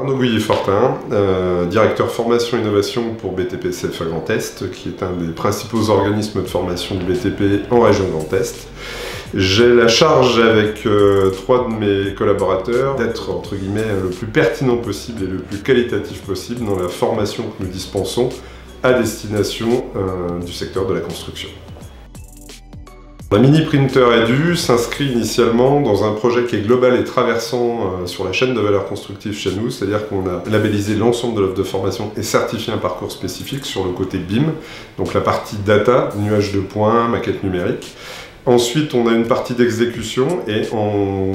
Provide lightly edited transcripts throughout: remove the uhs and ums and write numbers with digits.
Arnaud Gouillet-Fortin, directeur formation innovation pour BTP CFA Grand Est, qui est un des principaux organismes de formation du BTP en région Grand Est. J'ai la charge avec 3 de mes collaborateurs d'être entre guillemets le plus pertinent possible et le plus qualitatif possible dans la formation que nous dispensons à destination du secteur de la construction. La Mini Printer Edu s'inscrit initialement dans un projet qui est global et traversant sur la chaîne de valeur constructive chez nous, c'est-à-dire qu'on a labellisé l'ensemble de l'offre de formation et certifié un parcours spécifique sur le côté BIM, donc la partie data, nuage de points, maquette numérique. Ensuite, on a une partie d'exécution et on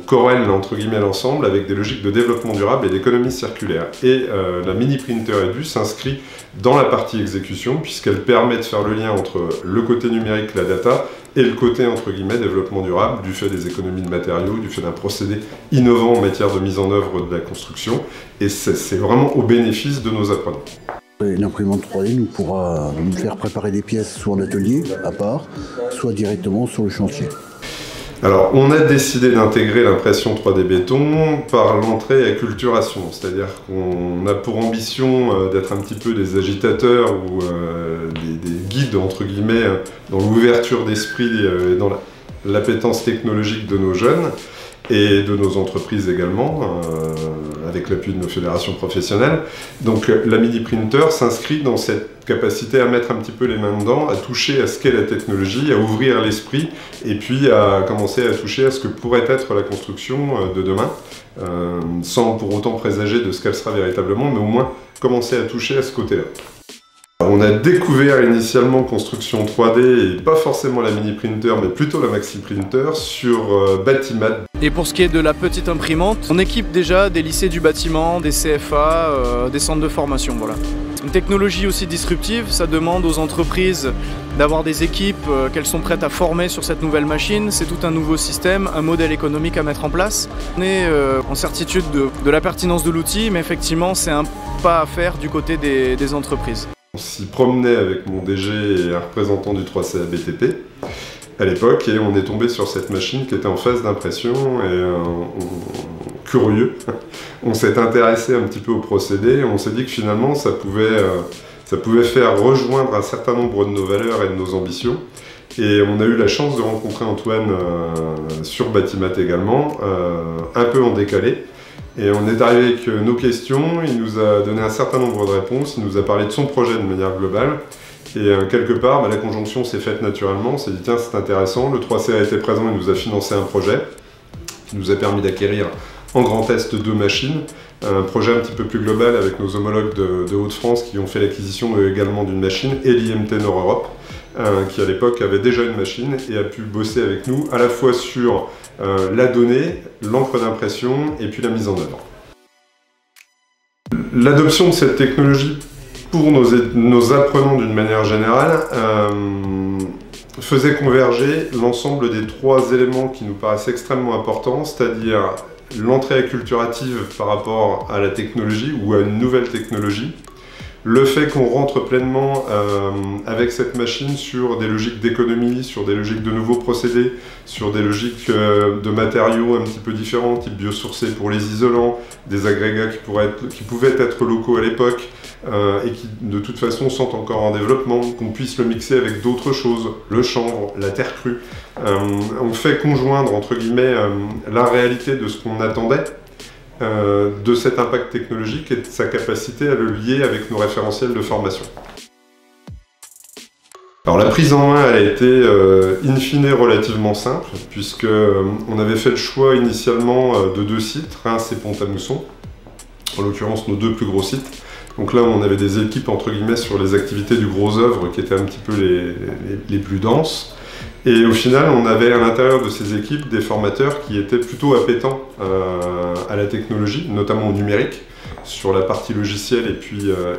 corrèle entre guillemets l'ensemble avec des logiques de développement durable et d'économie circulaire. Et la Mini Printer Edu s'inscrit dans la partie exécution puisqu'elle permet de faire le lien entre le côté numérique, la data, et le côté entre guillemets développement durable du fait des économies de matériaux, du fait d'un procédé innovant en matière de mise en œuvre de la construction. Et c'est vraiment au bénéfice de nos apprenants. L'imprimante 3D nous pourra nous faire préparer des pièces soit en atelier à part, soit directement sur le chantier. Alors, on a décidé d'intégrer l'impression 3D béton par l'entrée à acculturation, c'est-à-dire qu'on a pour ambition d'être un petit peu des agitateurs ou des guides, entre guillemets, dans l'ouverture d'esprit et dans l'appétence technologique de nos jeunes et de nos entreprises également, avec l'appui de nos fédérations professionnelles. Donc la Mini Printer s'inscrit dans cette capacité à mettre un petit peu les mains dedans, à toucher à ce qu'est la technologie, à ouvrir l'esprit, et puis à commencer à toucher à ce que pourrait être la construction de demain, sans pour autant présager de ce qu'elle sera véritablement, mais au moins commencer à toucher à ce côté-là. On a découvert initialement construction 3D et pas forcément la Mini Printer mais plutôt la Maxi Printer sur Batimat. Et pour ce qui est de la petite imprimante, on équipe déjà des lycées du bâtiment, des CFA, des centres de formation, voilà. Une technologie aussi disruptive, ça demande aux entreprises d'avoir des équipes qu'elles sont prêtes à former sur cette nouvelle machine. C'est tout un nouveau système, un modèle économique à mettre en place. On est en certitude de la pertinence de l'outil, mais effectivement c'est un pas à faire du côté des entreprises. On s'y promenait avec mon DG et un représentant du 3CA BTP à l'époque et on est tombé sur cette machine qui était en phase d'impression et curieux. On s'est intéressé un petit peu au procédé et on s'est dit que finalement ça pouvait faire rejoindre un certain nombre de nos valeurs et de nos ambitions. Et on a eu la chance de rencontrer Antoine sur Batimat également, un peu en décalé. Et on est arrivé avec nos questions, il nous a donné un certain nombre de réponses, il nous a parlé de son projet de manière globale. Et quelque part, la conjonction s'est faite naturellement, on s'est dit tiens c'est intéressant, le 3CA était présent, il nous a financé un projet qui nous a permis d'acquérir en Grand Est 2 machines, un projet un petit peu plus global avec nos homologues de Hauts-de-France qui ont fait l'acquisition également d'une machine et l'IMT Nord-Europe qui à l'époque avait déjà une machine et a pu bosser avec nous à la fois sur la donnée, l'encre d'impression et puis la mise en œuvre. L'adoption de cette technologie pour nos apprenants d'une manière générale faisait converger l'ensemble des 3 éléments qui nous paraissent extrêmement importants, c'est-à-dire l'entrée acculturative par rapport à la technologie ou à une nouvelle technologie, le fait qu'on rentre pleinement avec cette machine sur des logiques d'économie, sur des logiques de nouveaux procédés, sur des logiques de matériaux un petit peu différents, type biosourcés pour les isolants, des agrégats qui pouvaient être locaux à l'époque et qui de toute façon sont encore en développement, qu'on puisse le mixer avec d'autres choses, le chanvre, la terre crue. On fait conjoindre entre guillemets la réalité de ce qu'on attendait, de cet impact technologique et de sa capacité à le lier avec nos référentiels de formation. Alors la prise en main elle a été in fine relativement simple puisque on avait fait le choix initialement de 2 sites, Reims et Pont-à-Mousson, en l'occurrence nos 2 plus gros sites. Donc là on avait des équipes entre guillemets sur les activités du gros œuvre qui étaient un petit peu les plus denses. Et au final, on avait à l'intérieur de ces équipes des formateurs qui étaient plutôt appétents à la technologie, notamment au numérique, sur la partie logicielle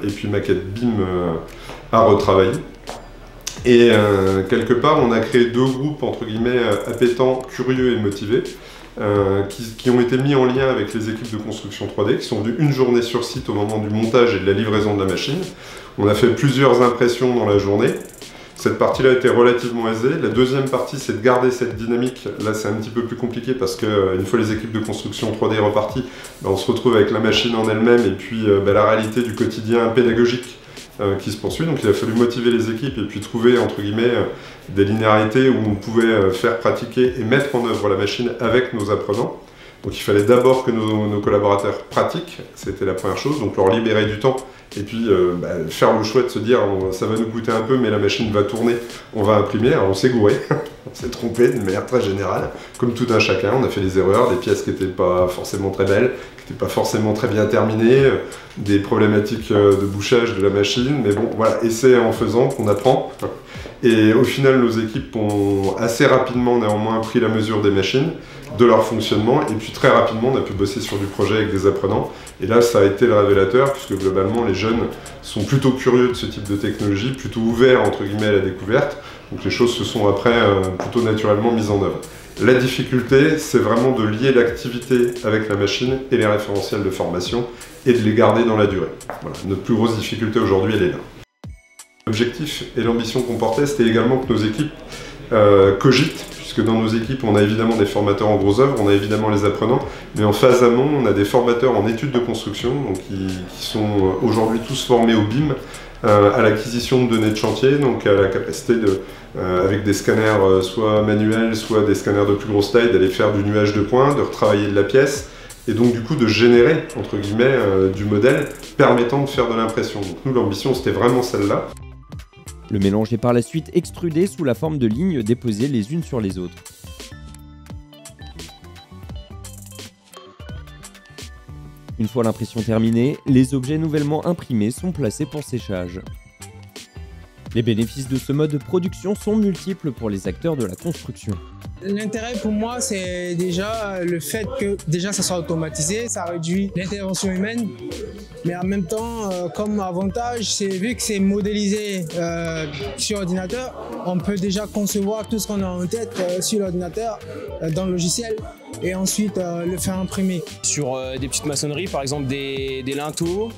et puis maquette BIM à retravailler. Et quelque part, on a créé 2 groupes entre guillemets appétents, curieux et motivés, qui ont été mis en lien avec les équipes de construction 3D, qui sont venues une journée sur site au moment du montage et de la livraison de la machine. On a fait plusieurs impressions dans la journée. Cette partie-là était relativement aisée. La deuxième partie, c'est de garder cette dynamique. Là, c'est un petit peu plus compliqué parce qu'une fois les équipes de construction 3D reparties, on se retrouve avec la machine en elle-même et puis la réalité du quotidien pédagogique qui se poursuit. Donc il a fallu motiver les équipes et puis trouver, entre guillemets, des linéarités où on pouvait faire pratiquer et mettre en œuvre la machine avec nos apprenants. Donc il fallait d'abord que nos collaborateurs pratiquent, c'était la première chose, donc leur libérer du temps et puis faire le choix de se dire ça va nous coûter un peu mais la machine va tourner, on va imprimer. Alors on s'est gouré, on s'est trompé d'une manière très générale, comme tout un chacun, on a fait des erreurs, des pièces qui n'étaient pas forcément très belles, qui n'étaient pas forcément très bien terminées, des problématiques de bouchage de la machine, mais bon voilà, et c'est en faisant qu'on apprend. Et au final, nos équipes ont assez rapidement néanmoins pris la mesure des machines, de leur fonctionnement, et puis très rapidement on a pu bosser sur du projet avec des apprenants. Et là ça a été le révélateur, puisque globalement les jeunes sont plutôt curieux de ce type de technologie, plutôt ouverts entre guillemets à la découverte, donc les choses se sont après plutôt naturellement mises en œuvre. La difficulté, c'est vraiment de lier l'activité avec la machine et les référentiels de formation, et de les garder dans la durée. Voilà. Notre plus grosse difficulté aujourd'hui, elle est là. L'objectif et l'ambition qu'on portait, c'était également que nos équipes cogitent, puisque dans nos équipes, on a évidemment des formateurs en gros œuvre, on a évidemment les apprenants, mais en phase amont, on a des formateurs en études de construction, donc qui sont aujourd'hui tous formés au BIM, à l'acquisition de données de chantier, donc à la capacité de, avec des scanners soit manuels, soit des scanners de plus grosse taille, d'aller faire du nuage de points, de retravailler de la pièce, et donc du coup de générer, entre guillemets, du modèle permettant de faire de l'impression. Donc nous, l'ambition, c'était vraiment celle-là. Le mélange est par la suite extrudé sous la forme de lignes déposées les unes sur les autres. Une fois l'impression terminée, les objets nouvellement imprimés sont placés pour séchage. Les bénéfices de ce mode de production sont multiples pour les acteurs de la construction. L'intérêt pour moi, c'est déjà le fait que ça soit automatisé, ça réduit l'intervention humaine. Mais en même temps, comme avantage, c'est vu que c'est modélisé sur ordinateur, on peut déjà concevoir tout ce qu'on a en tête sur l'ordinateur, dans le logiciel, et ensuite le faire imprimer. Sur des petites maçonneries, par exemple des linteaux,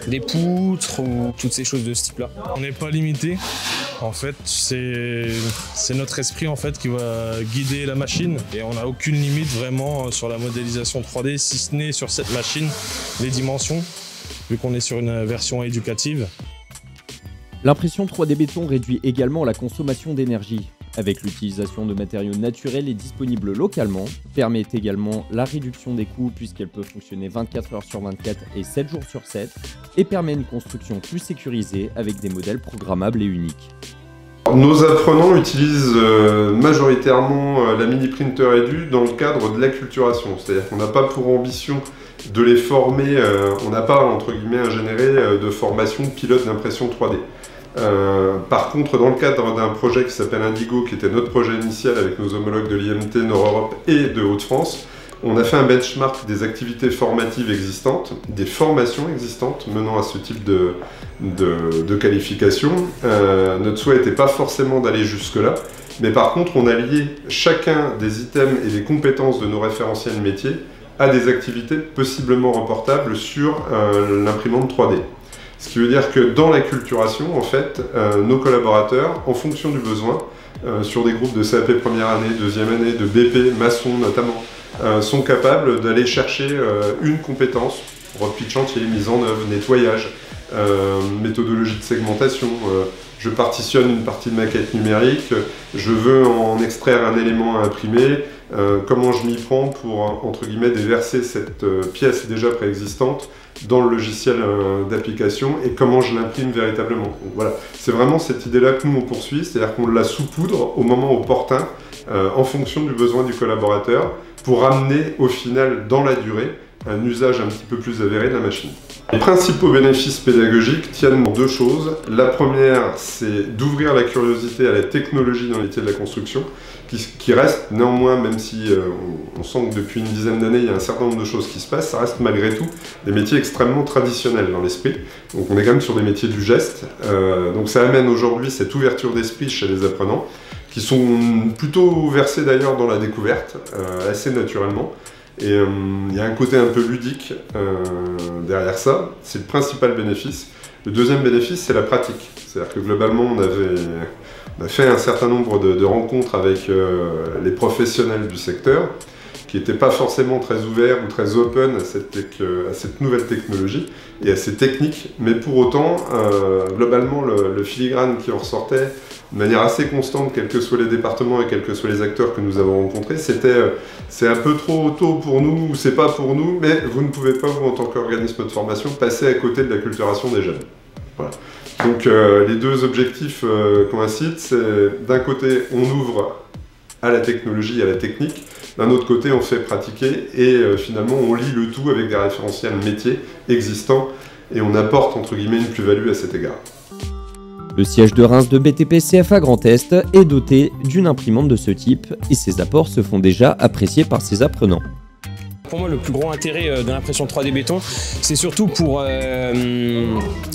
des poutres ou toutes ces choses de ce type-là. On n'est pas limité. En fait, c'est notre esprit en fait qui va guider la machine et on n'a aucune limite vraiment sur la modélisation 3D, si ce n'est sur cette machine, les dimensions, vu qu'on est sur une version éducative. L'impression 3D béton réduit également la consommation d'énergie. Avec l'utilisation de matériaux naturels et disponibles localement, permet également la réduction des coûts puisqu'elle peut fonctionner 24 heures sur 24 et 7 jours sur 7, et permet une construction plus sécurisée avec des modèles programmables et uniques. Nos apprenants utilisent majoritairement la mini printer Edu dans le cadre de l'acculturation, c'est-à-dire qu'on n'a pas pour ambition de les former, on n'a pas entre guillemets ingénéré de formation pilote d'impression 3D. Par contre, dans le cadre d'un projet qui s'appelle Indigo, qui était notre projet initial avec nos homologues de l'IMT Nord-Europe et de Hauts-de-France, on a fait un benchmark des activités formatives existantes, des formations existantes menant à ce type de qualification. Notre souhait n'était pas forcément d'aller jusque-là, mais par contre, on a lié chacun des items et des compétences de nos référentiels métiers à des activités possiblement reportables sur l'imprimante 3D. Ce qui veut dire que dans l'acculturation, en fait, nos collaborateurs, en fonction du besoin, sur des groupes de CAP première année, deuxième année, de BP, maçon notamment, sont capables d'aller chercher une compétence, repli de chantier, mise en œuvre, nettoyage, méthodologie de segmentation, je partitionne une partie de maquette numérique, je veux en extraire un élément à imprimer, comment je m'y prends pour, entre guillemets, déverser cette pièce déjà préexistante dans le logiciel d'application et comment je l'imprime véritablement. Donc voilà, c'est vraiment cette idée-là que nous on poursuit, c'est-à-dire qu'on la saupoudre au moment opportun, en fonction du besoin du collaborateur, pour amener au final, dans la durée, un usage un petit peu plus avéré de la machine. Les principaux bénéfices pédagogiques tiennent en deux choses. La première, c'est d'ouvrir la curiosité à la technologie dans les métiers de la construction, qui reste néanmoins, même si on sent que depuis une dizaine d'années, il y a un certain nombre de choses qui se passent, ça reste malgré tout des métiers extrêmement traditionnels dans l'esprit. Donc on est quand même sur des métiers du geste. Donc ça amène aujourd'hui cette ouverture d'esprit chez les apprenants, qui sont plutôt versés d'ailleurs dans la découverte, assez naturellement. Et il y a un côté un peu ludique derrière ça, c'est le principal bénéfice. Le deuxième bénéfice, c'est la pratique. C'est-à-dire que globalement, on a fait un certain nombre de rencontres avec les professionnels du secteur, qui n'étaient pas forcément très ouverts ou très open à cette nouvelle technologie et à ces techniques, mais pour autant, globalement, le filigrane qui en ressortait de manière assez constante, quels que soient les départements et quels que soient les acteurs que nous avons rencontrés, c'est un peu trop tôt pour nous, ou c'est pas pour nous, mais vous ne pouvez pas, vous, en tant qu'organisme de formation, passer à côté de l'acculturation des jeunes. Voilà. Donc les deux objectifs coïncident, c'est d'un côté, on ouvre à la technologie, à la technique, d'un autre côté, on fait pratiquer et finalement, on lie le tout avec des référentiels métiers existants et on apporte, entre guillemets, une plus-value à cet égard. Le siège de Reims de BTP CFA Grand Est est doté d'une imprimante de ce type et ses apports se font déjà apprécier par ses apprenants. Pour moi, le plus gros intérêt de l'impression 3D béton, c'est surtout pour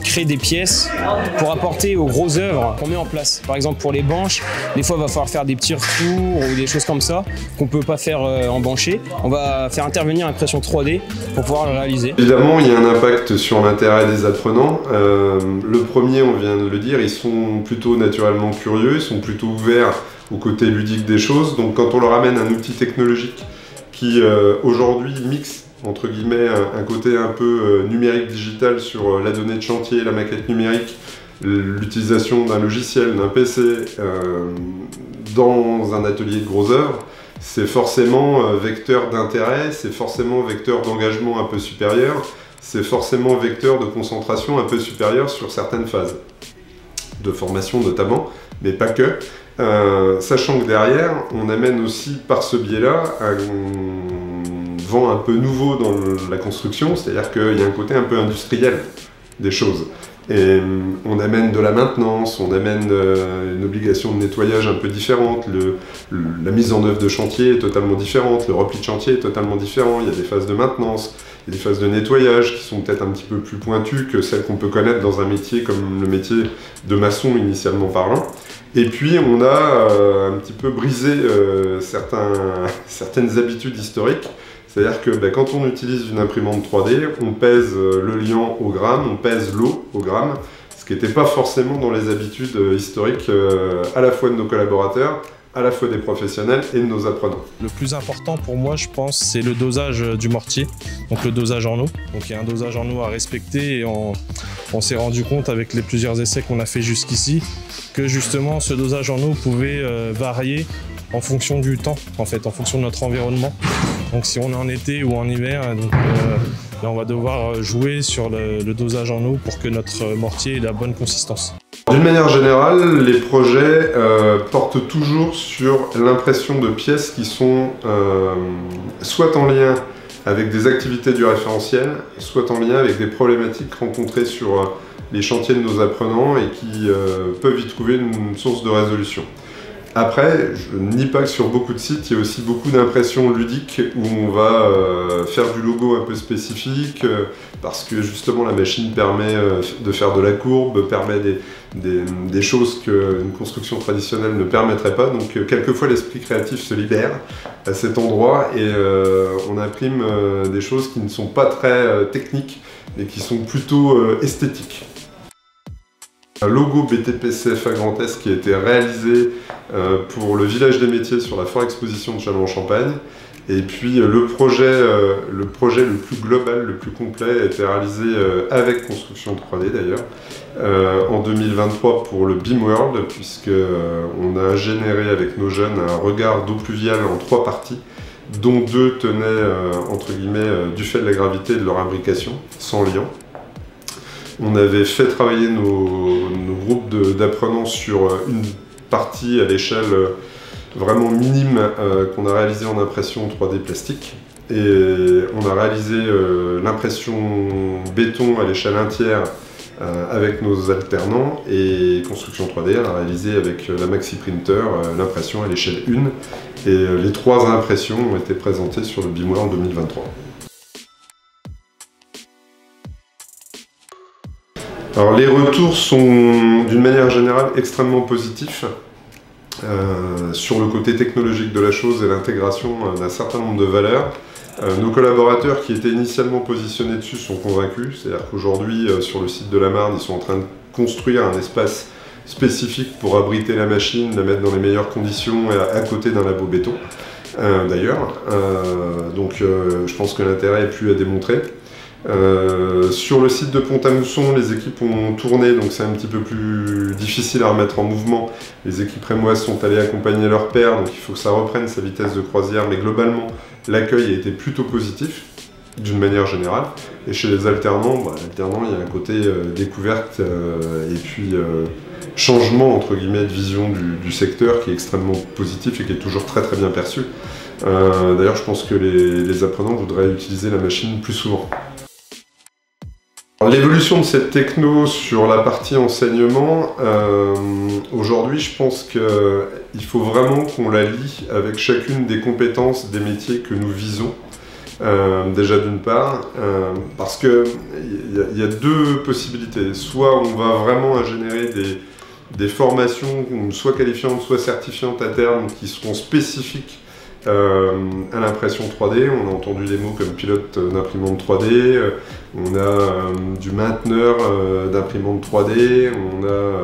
créer des pièces, pour apporter aux grosses œuvres qu'on met en place. Par exemple, pour les banches, des fois, il va falloir faire des petits retours ou des choses comme ça qu'on ne peut pas faire en bancher. On va faire intervenir l'impression 3D pour pouvoir le réaliser. Évidemment, il y a un impact sur l'intérêt des apprenants. Le premier, on vient de le dire, ils sont plutôt naturellement curieux, ils sont plutôt ouverts au côté ludique des choses. Donc, quand on leur amène un outil technologique qui aujourd'hui mixe entre guillemets un côté un peu numérique digital sur la donnée de chantier, la maquette numérique, l'utilisation d'un logiciel, d'un PC dans un atelier de gros œuvres, c'est forcément vecteur d'intérêt, c'est forcément vecteur d'engagement un peu supérieur, c'est forcément vecteur de concentration un peu supérieur sur certaines phases de formation notamment, mais pas que. Sachant que derrière, on amène aussi par ce biais-là un vent un peu nouveau dans la construction, c'est-à-dire qu'il y a un côté un peu industriel des choses. Et on amène de la maintenance, on amène une obligation de nettoyage un peu différente, la mise en œuvre de chantier est totalement différente, le repli de chantier est totalement différent, il y a des phases de maintenance, il y a des phases de nettoyage qui sont peut-être un petit peu plus pointues que celles qu'on peut connaître dans un métier comme le métier de maçon initialement parlant. Et puis on a un petit peu brisé certaines habitudes historiques, c'est-à-dire que quand on utilise une imprimante 3D, on pèse le liant au gramme, on pèse l'eau au gramme, ce qui n'était pas forcément dans les habitudes historiques à la fois de nos collaborateurs, à la fois des professionnels et de nos apprenants. Le plus important pour moi, je pense, c'est le dosage du mortier, donc le dosage en eau. Donc il y a un dosage en eau à respecter et on s'est rendu compte avec les plusieurs essais qu'on a fait jusqu'ici que justement ce dosage en eau pouvait varier en fonction du temps, en fait, en fonction de notre environnement. Donc si on est en été ou en hiver, là on va devoir jouer sur le dosage en eau pour que notre mortier ait la bonne consistance. D'une manière générale, les projets portent toujours sur l'impression de pièces qui sont soit en lien avec des activités du référentiel, soit en lien avec des problématiques rencontrées sur les chantiers de nos apprenants et qui peuvent y trouver une source de résolution. Après, je ne nie pas que sur beaucoup de sites, il y a aussi beaucoup d'impressions ludiques où on va faire du logo un peu spécifique parce que justement la machine permet de faire de la courbe, permet des choses qu'une construction traditionnelle ne permettrait pas. Donc quelquefois l'esprit créatif se libère à cet endroit et on imprime des choses qui ne sont pas très techniques mais qui sont plutôt esthétiques. Un logo BTP CFA Grand Est qui a été réalisé pour le village des métiers sur la Foire Exposition de Châlons-en-Champagne. Et puis le projet le plus global, le plus complet a été réalisé avec construction 3D d'ailleurs en 2023 pour le BIM World, puisqu'on a généré avec nos jeunes un regard d'eau pluviale en 3 parties, dont 2 tenaient entre guillemets du fait de la gravité et de leur imbrication, sans liant. On avait fait travailler nos groupes d'apprenants sur une partie à l'échelle vraiment minime qu'on a réalisée en impression 3D plastique. Et on a réalisé l'impression béton à l'échelle 1/3 avec nos alternants et construction 3D, on a réalisé avec la Maxi Printer l'impression à l'échelle 1. Et les 3 impressions ont été présentées sur le BIM World en 2023. Alors les retours sont d'une manière générale extrêmement positifs sur le côté technologique de la chose et l'intégration d'un certain nombre de valeurs. Nos collaborateurs qui étaient initialement positionnés dessus sont convaincus, c'est-à-dire qu'aujourd'hui, sur le site de la Marne, ils sont en train de construire un espace spécifique pour abriter la machine, la mettre dans les meilleures conditions à côté d'un labo béton, d'ailleurs. Donc je pense que l'intérêt est plus à démontrer. Sur le site de Pont-à-Mousson, les équipes ont tourné, donc c'est un petit peu plus difficile à remettre en mouvement. Les équipes rémoises sont allées accompagner leur père, donc il faut que ça reprenne sa vitesse de croisière, mais globalement, l'accueil a été plutôt positif, d'une manière générale. Et chez les alternants, il y a un côté découverte et puis changement, entre guillemets, de vision du secteur qui est extrêmement positif et qui est toujours très très bien perçu. D'ailleurs, je pense que les apprenants voudraient utiliser la machine plus souvent. L'évolution de cette techno sur la partie enseignement, aujourd'hui je pense qu'il faut vraiment qu'on la lie avec chacune des compétences des métiers que nous visons. Déjà d'une part, parce qu'il y a deux possibilités. Soit on va vraiment générer des formations soit qualifiantes, soit certifiantes à terme qui seront spécifiques à l'impression 3D, on a entendu des mots comme pilote d'imprimante 3D, on a du mainteneur d'imprimante 3D, on a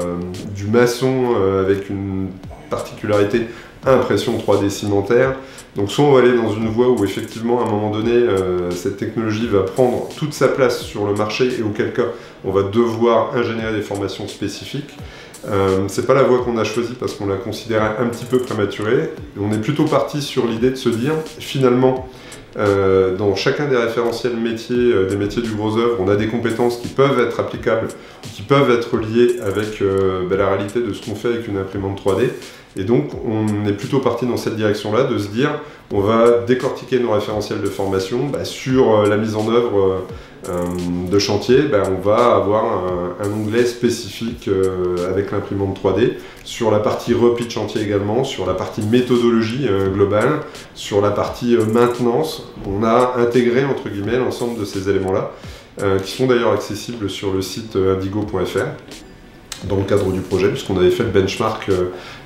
du maçon avec une particularité impression 3D cimentaire. Donc soit on va aller dans une voie où effectivement à un moment donné cette technologie va prendre toute sa place sur le marché et auquel cas on va devoir ingénierer des formations spécifiques. C'est pas la voie qu'on a choisie parce qu'on la considérait un petit peu prématurée. On est plutôt parti sur l'idée de se dire, finalement, dans chacun des référentiels métiers, des métiers du gros œuvre, on a des compétences qui peuvent être applicables, qui peuvent être liées avec la réalité de ce qu'on fait avec une imprimante 3D. Et donc, on est plutôt parti dans cette direction-là, de se dire, on va décortiquer nos référentiels de formation sur la mise en œuvre de chantier. On va avoir un onglet spécifique avec l'imprimante 3D, sur la partie repli de chantier également, sur la partie méthodologie globale, sur la partie maintenance. On a intégré, entre guillemets, l'ensemble de ces éléments-là, qui sont d'ailleurs accessibles sur le site indigo.fr. Dans le cadre du projet, puisqu'on avait fait le benchmark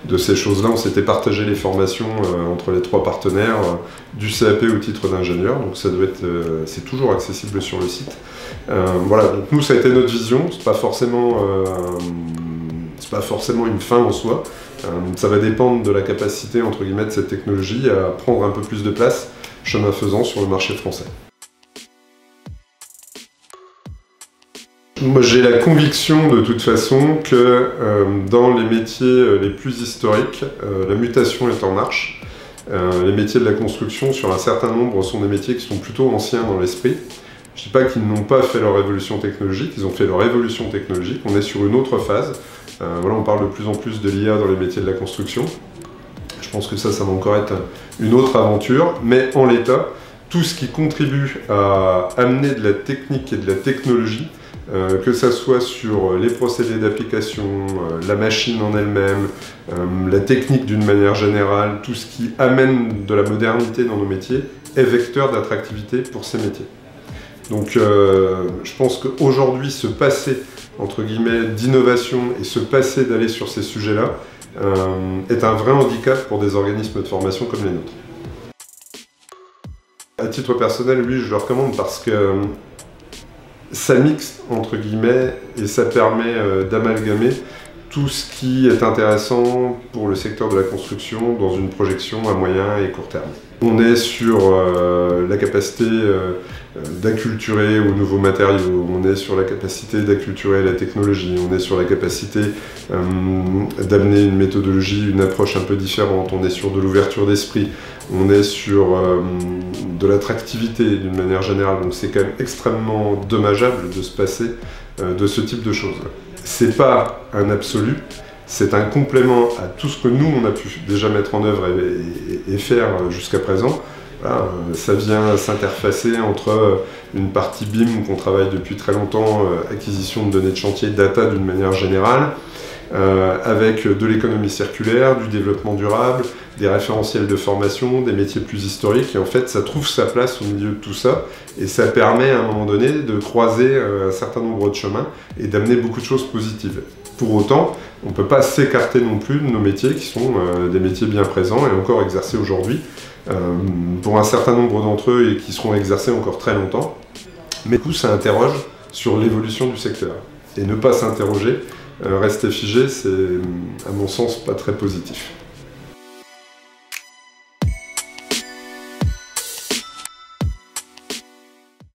de ces choses-là, on s'était partagé les formations entre les trois partenaires du CAP au titre d'ingénieur, donc ça doit être, c'est toujours accessible sur le site. Voilà, donc nous ça a été notre vision, c'est pas forcément une fin en soi, ça va dépendre de la capacité entre guillemets de cette technologie à prendre un peu plus de place, chemin faisant, sur le marché français. Moi, j'ai la conviction de toute façon que dans les métiers les plus historiques, la mutation est en marche. Les métiers de la construction, sur un certain nombre, sont des métiers qui sont plutôt anciens dans l'esprit. Je ne dis pas qu'ils n'ont pas fait leur évolution technologique, ils ont fait leur évolution technologique. On est sur une autre phase. Voilà, on parle de plus en plus de l'IA dans les métiers de la construction. Je pense que ça va encore être une autre aventure, mais en l'état, tout ce qui contribue à amener de la technique et de la technologie, que ça soit sur les procédés d'application, la machine en elle-même, la technique d'une manière générale, tout ce qui amène de la modernité dans nos métiers est vecteur d'attractivité pour ces métiers. Donc je pense qu'aujourd'hui, se passer entre guillemets d'innovation et se passer d'aller sur ces sujets-là est un vrai handicap pour des organismes de formation comme les nôtres. À titre personnel, oui, je le recommande parce que ça mixe, entre guillemets, et ça permet d'amalgamer tout ce qui est intéressant pour le secteur de la construction dans une projection à moyen et court terme. On est sur la capacité d'acculturer aux nouveaux matériaux, on est sur la capacité d'acculturer la technologie, on est sur la capacité d'amener une méthodologie, une approche un peu différente, on est sur de l'ouverture d'esprit, on est sur de l'attractivité d'une manière générale, donc c'est quand même extrêmement dommageable de se passer de ce type de choses. C'est pas un absolu, c'est un complément à tout ce que nous on a pu déjà mettre en œuvre et faire jusqu'à présent. Voilà, ça vient s'interfacer entre une partie BIM qu'on travaille depuis très longtemps, acquisition de données de chantier, data d'une manière générale, avec de l'économie circulaire, du développement durable, des référentiels de formation, des métiers plus historiques, et en fait ça trouve sa place au milieu de tout ça, et ça permet à un moment donné de croiser un certain nombre de chemins et d'amener beaucoup de choses positives. Pour autant, on ne peut pas s'écarter non plus de nos métiers qui sont des métiers bien présents et encore exercés aujourd'hui. pour un certain nombre d'entre eux et qui seront exercés encore très longtemps. Mais du coup, ça interroge sur l'évolution du secteur. Et ne pas s'interroger, rester figé, c'est à mon sens pas très positif.